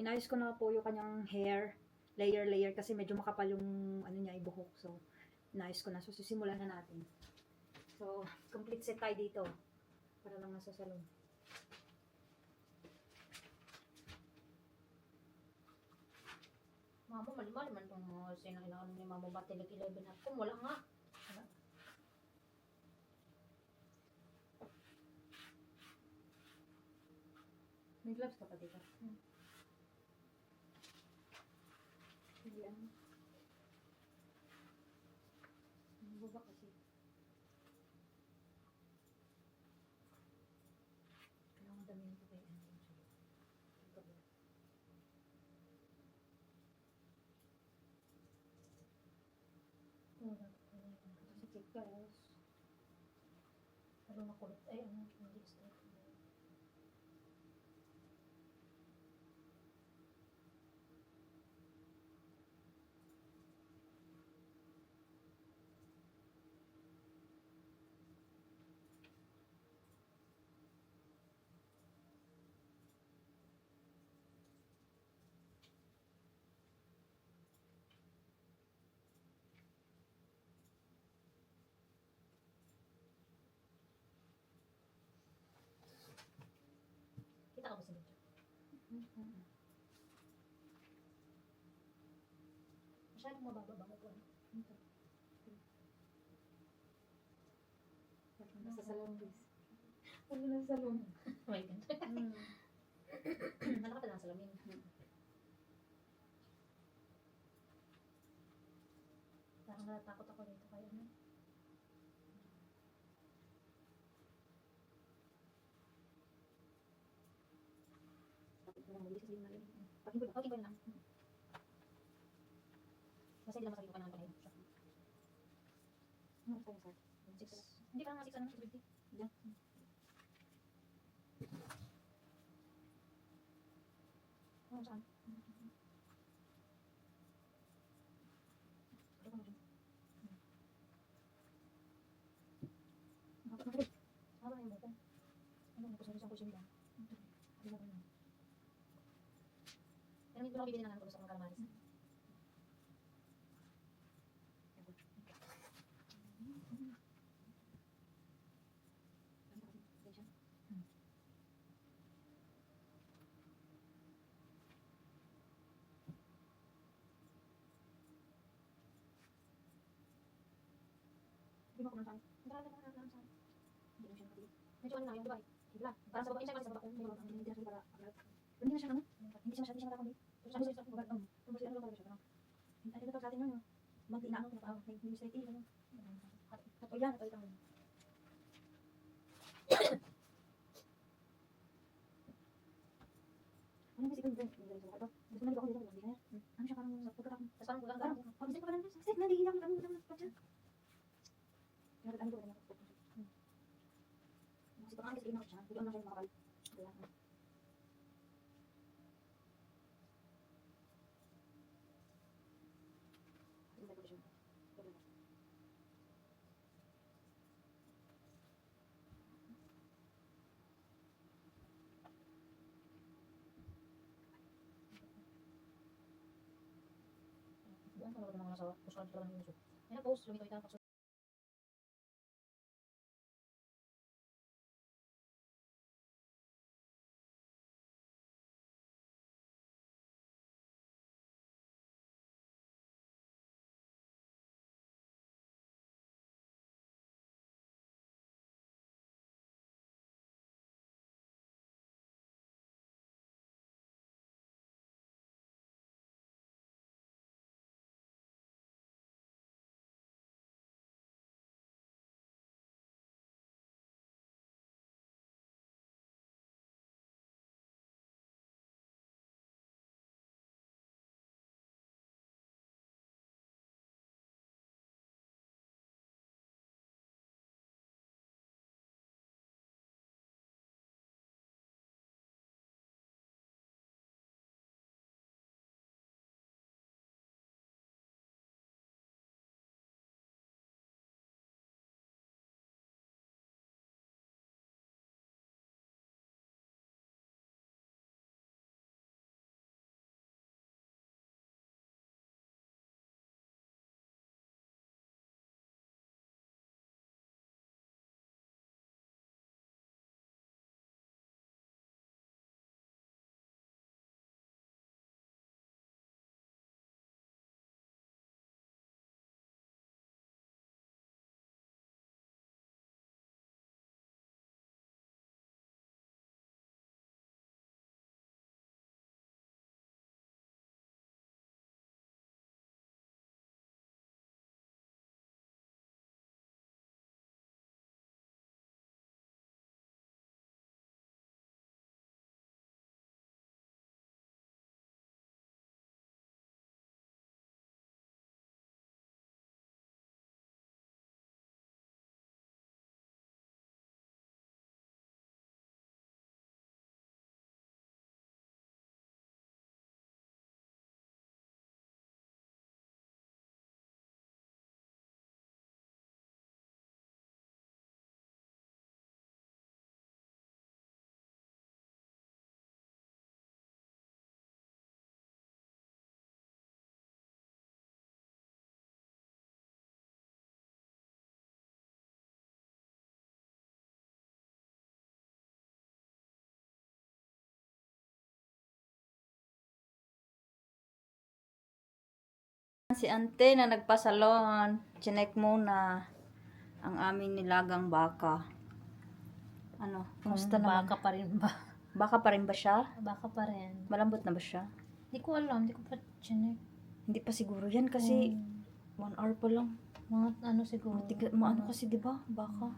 inayos ko na po yung kanyang hair, layer kasi medyo makapal yung ano niya, buhok. So, inayos ko na. So, sisimulan na natin. So, complete set tayo dito. Para lang nasa salon. Mamo, mali-mali man itong sinakinaon ni Mamo Batilig 11 at kung wala nga. Wala. May gloves ka pa dito? Hindi ano. Ang baba kasi. Kailangan damihan ko kay ano. Ang kabila. Sakit ka, Rose. Ano makulit ay ano, hindi straight. Kita ka ba sa video? Masyadong mababa ba mo po? Nasa salon, please. Ano nasa salon? Wait, ganito. Nalakad na lang sa lamin. Parang natakot ako dito kaya ano. Okay ba lang? Kasi hindi naman sabi ko kailangan pa na Ano tayo sa? 6. Hindi pa nga 6 ano, 650. Yeah. Ano saan? Haba na yung buko. Ano, nakusang kusin nila. Hindi na ano. Pero hindi ko lang bibili ng ano ko sa mga kalamaris. Hindi mo ako nang saan. Marami na lang saan. Hindi mo siya nakatili. Medyo ano lang yung Dubai. Hibla. Parang sa baba, yung sa baba. Hindi na siya para agad. Hindi na siya ano? Hindi siya matakot. Pero sabi sa baba. Tapos ano talaga siya. Ay, ito sa atin yun. Magdi na ano, nag-administrative. At o yan, ito itang. Ano kasi kung gusto na ako dito, hindi na. Ano siya parang sa pagkakak. Tapos parang kulang Parang pag-isip ko pa lang, sakit na, hindi na ako lang pa siya. Kaya ano ko na ako. Kasi parang kasi ina ko siya, hindi lang siya makakal. Wala. Hindi ko siya. Buwan ka mga nasa pusuan dito lang yung uso. May nag-post, lumito ito. si ante na nagpasalon. Chinek muna ang aming nilagang baka. Ano, kumusta naman? Baka pa rin ba? Baka pa rin ba siya? Baka pa rin. Malambot na ba siya? Hindi ko alam, hindi ko pa chinek. Hindi pa siguro yan kasi 1 hour pa lang. Mga ano siguro. Maano kasi 'di ba? Baka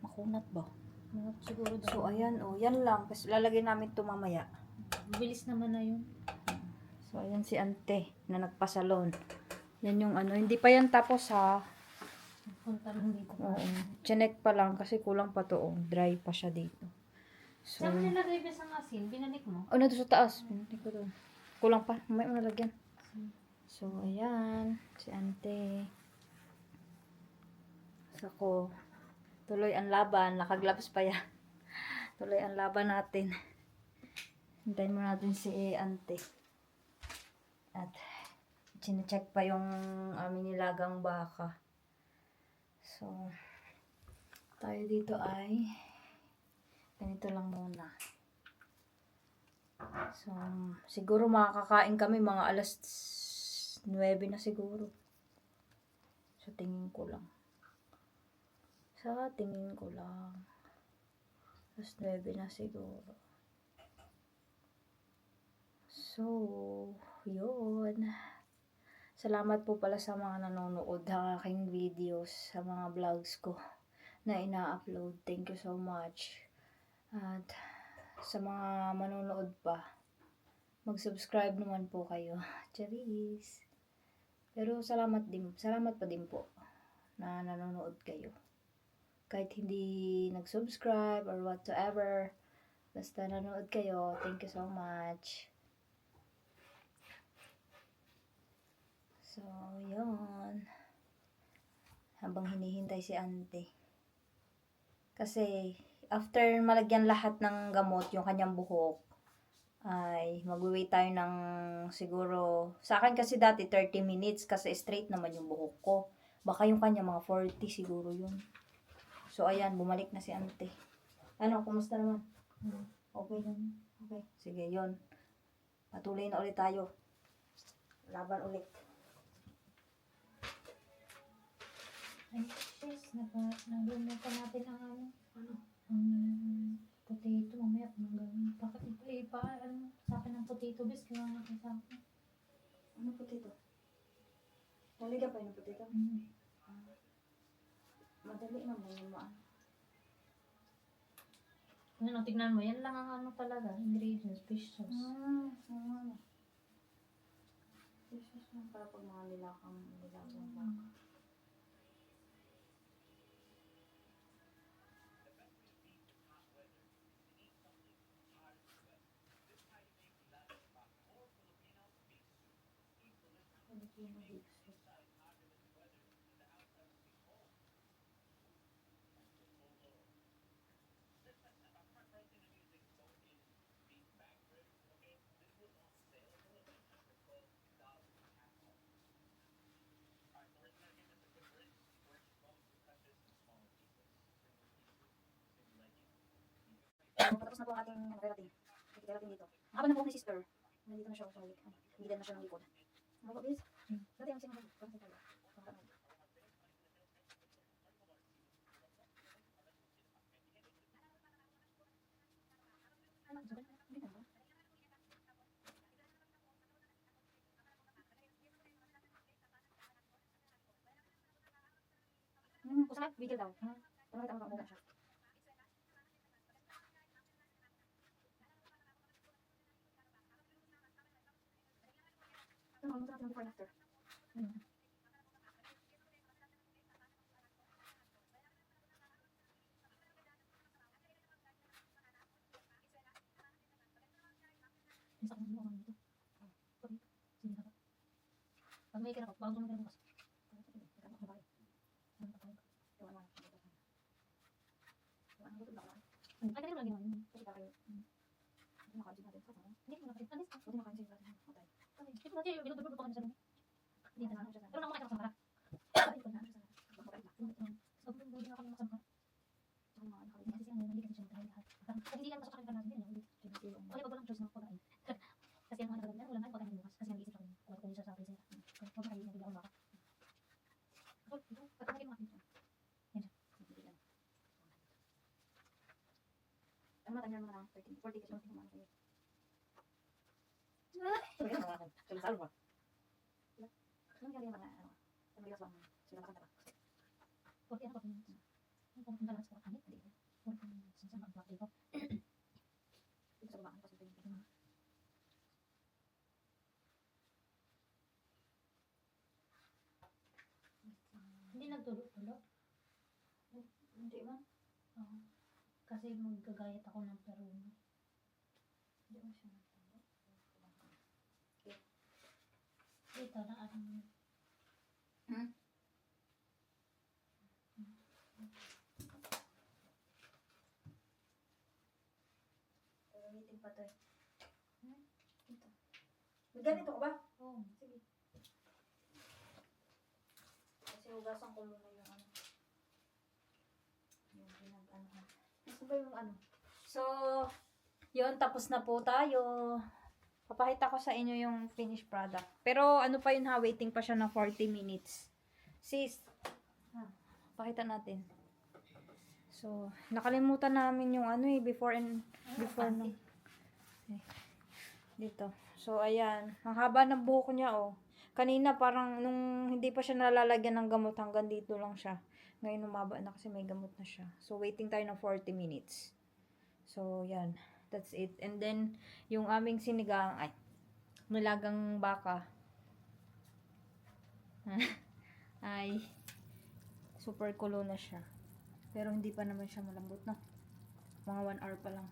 makunat ba? Mga siguro daw. So ayan oh, yan lang kasi lalagay namin 'to mamaya. Bilis naman na yun. So ayan si ante na nagpasalon. Yan yung ano, hindi pa yan tapos ha. Punta lang dito. Oo. Chinek pa lang kasi kulang pa to oh. Dry pa siya dito. So, Saan mo nilagay ba sa asin? Binalik mo? oh, nandun sa taas. Hindi ko doon. Kulang pa. May nalagyan. So, ayan. Si ante. So, ako. Tuloy ang laban. Nakagloves pa yan. Tuloy ang laban natin. Hintayin mo natin si ante. At, chinecheck pa yung aming nilagang baka. So, tayo dito ay ganito lang muna. So, siguro makakakain kami mga alas 9 na siguro. Sa tingin ko lang. Alas 9 na siguro. So, yun. Salamat po pala sa mga nanonood ng aking videos, sa mga vlogs ko na ina-upload. Thank you so much. At sa mga manonood pa, mag-subscribe naman po kayo. Charis! Pero salamat pa din po na nanonood kayo. Kahit hindi nag-subscribe or whatsoever, basta nanonood kayo, thank you so much. So, yun. Habang hinihintay si ante. Kasi, after malagyan lahat ng gamot, yung kanyang buhok, ay mag-wait tayo ng siguro, sa akin kasi dati 30 minutes kasi straight naman yung buhok ko. Baka yung kanya mga 40 siguro yun. So, ayan, bumalik na si ante. Ano, kumusta naman? Okay lang. Okay. Sige, yun. Patuloy na ulit tayo. Laban ulit. Ay, sis, naglumo pa natin ang Ano? potato. Mamaya kung gawin. Bakit ano, sa akin ng potato, bis, kailangan natin sa akin. Ano potato? Naliga pa yung potato? Madali naman yung maan. Ano, tignan mo, yan lang ang ano talaga, ingredients, fish sauce. Jesus lang para pag mga nilagang baka. Tapos na po ang ating relative. Relative dito. Habang na po ni sister. Nandito na siya sa week. Hindi na siya ng likod. Ano po, bis? Dati ang sinunod. Parang sa tayo. Pusa, bigil daw. Parang kita mo siya. Ano, natin before and after. Sa akin mo dito. Sige na. Pag may kinakot, bago mo bukas. Ay, kanina lagi naman. Hindi mo nakain. Alis ka. Ito natin, binudulog pa kami sa lumi. Hindi na naman siya. Pero naman kayo sa mara. Sobrang buhay na kami masamka. Kasi siya, hindi kasi siya magkain lahat. Pag hindi yan masasakit ka natin din, hindi. Okay, pag walang choice na pagkain. Kasi ang mga nagagawin, wala nga yung pagkain bukas. Kasi nag-iisip ako, wala ko yun sa freezer. 40 ka siya. Porque ano pa pinag ang pumunta lang sa kanit, di ba? Porque sinsan ang bakit ko. Hindi nagtulog-tulog. Hindi man. Oo. Kasi maggagayat ako ng peruno. Hindi man siya nagtulog. Dito na ano. Hmm? Gamitin pa to eh. Hmm? Ito. May ganito ka ba? Oo. Sige. Kasi hugasan ko muna yung ano. Yung pinag-ano. Ano ba yung ano? So, yun. Tapos na po tayo. Papakita ko sa inyo yung finished product. Pero ano pa yun ha? Waiting pa siya ng 40 minutes. Sis. Pakita natin. So, nakalimutan namin yung ano eh. Before nung. Dito. So, ayan. Ang haba ng buhok niya, oh. Kanina, parang nung hindi pa siya nalalagyan ng gamot, hanggang dito lang siya. Ngayon, umaba na kasi may gamot na siya. So, waiting tayo ng 40 minutes. So, yan. That's it. And then, yung aming sinigang, nilagang baka. ay, super kulo na siya. Pero hindi pa naman siya malambot, no? Mga 1 hour pa lang.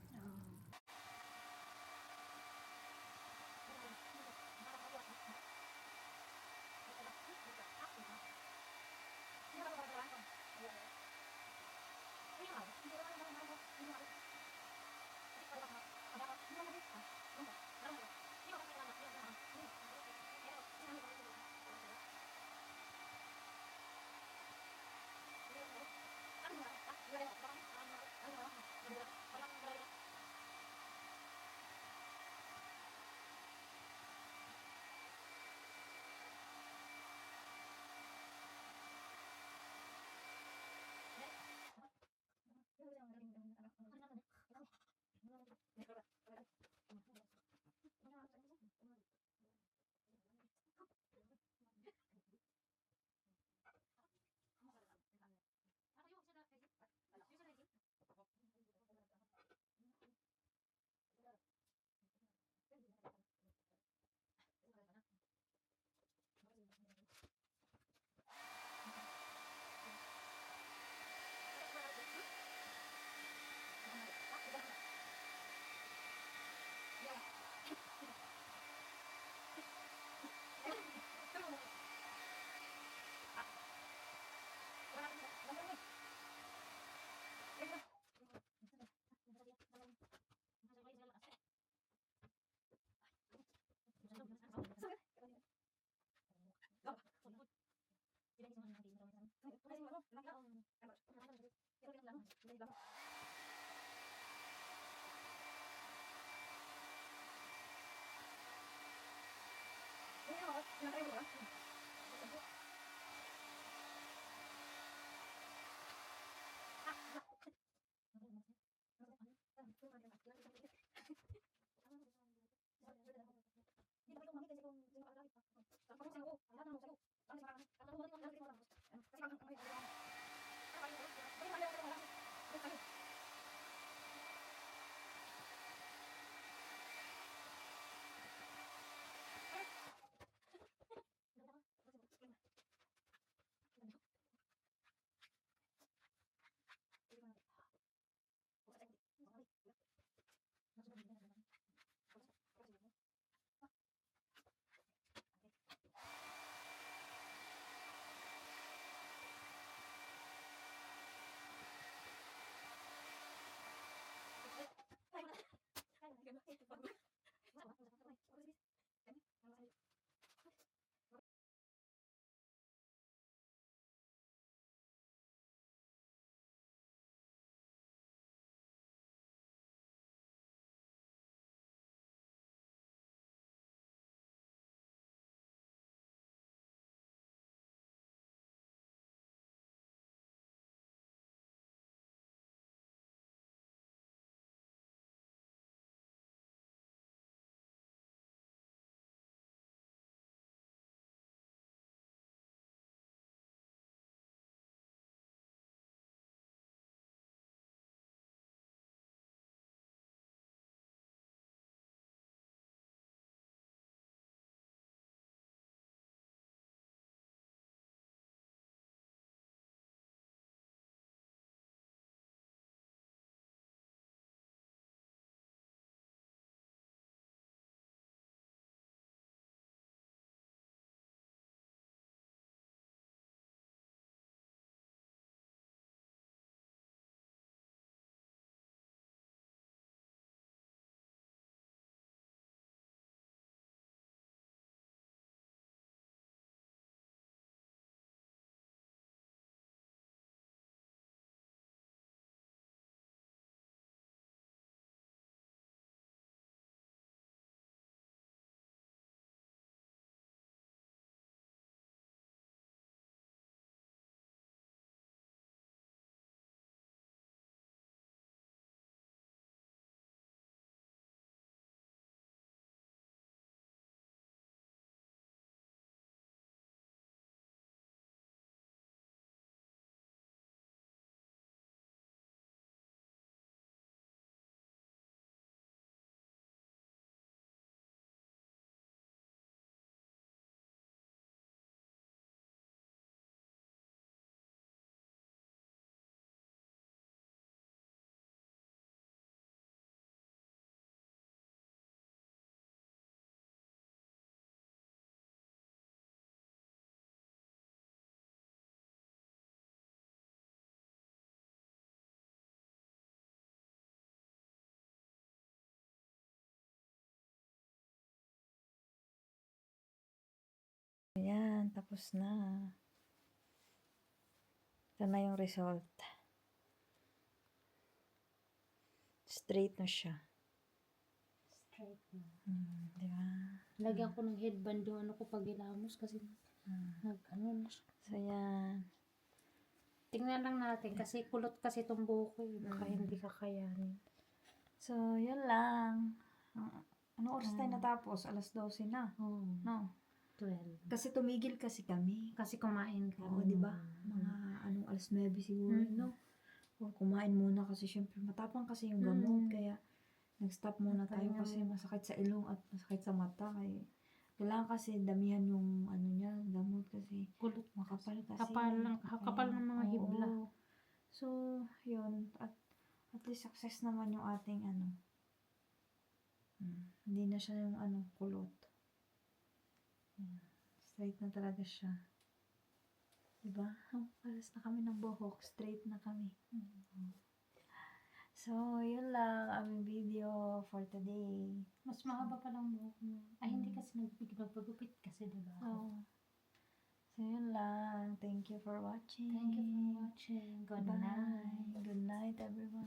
Tapos na. Ito na yung result. Straight na siya. Straight na. Di ba? Lagyan ko ng headband yung ano ko pag ilamos kasi ano na siya. So, yan. Tingnan lang natin kasi kulot kasi itong buhok ko eh. Baka hindi kakayanin. So, yun lang. Anong oras tayo natapos? Alas 12 na. Oo. No? 12. Kasi tumigil kasi kami. Kasi kumain kami. Oo, di ba? Mga alas 9 siguro, no? O, kumain muna kasi syempre matapang kasi yung gamot. Kaya nag-stop muna tayo kasi masakit sa ilong at masakit sa mata. Kaya kailangan kasi damihan yung ano niya, gamot kasi Kulot. makapal kasi. Kapal ng mga hibla. Oo. So, yun. At least success naman yung ating ano. Hindi na siya yung ano, kulot. Yan. Straight na talaga siya. Diba? Alas na kami ng buhok. Straight na kami. So, yun lang aming video for today. Mas mahaba pa lang buhok mo. Ay, hindi kasi nagpagupit kasi, diba? Oo. So, yun lang. Thank you for watching. Thank you for watching. Good Bye. night. Good night, everyone.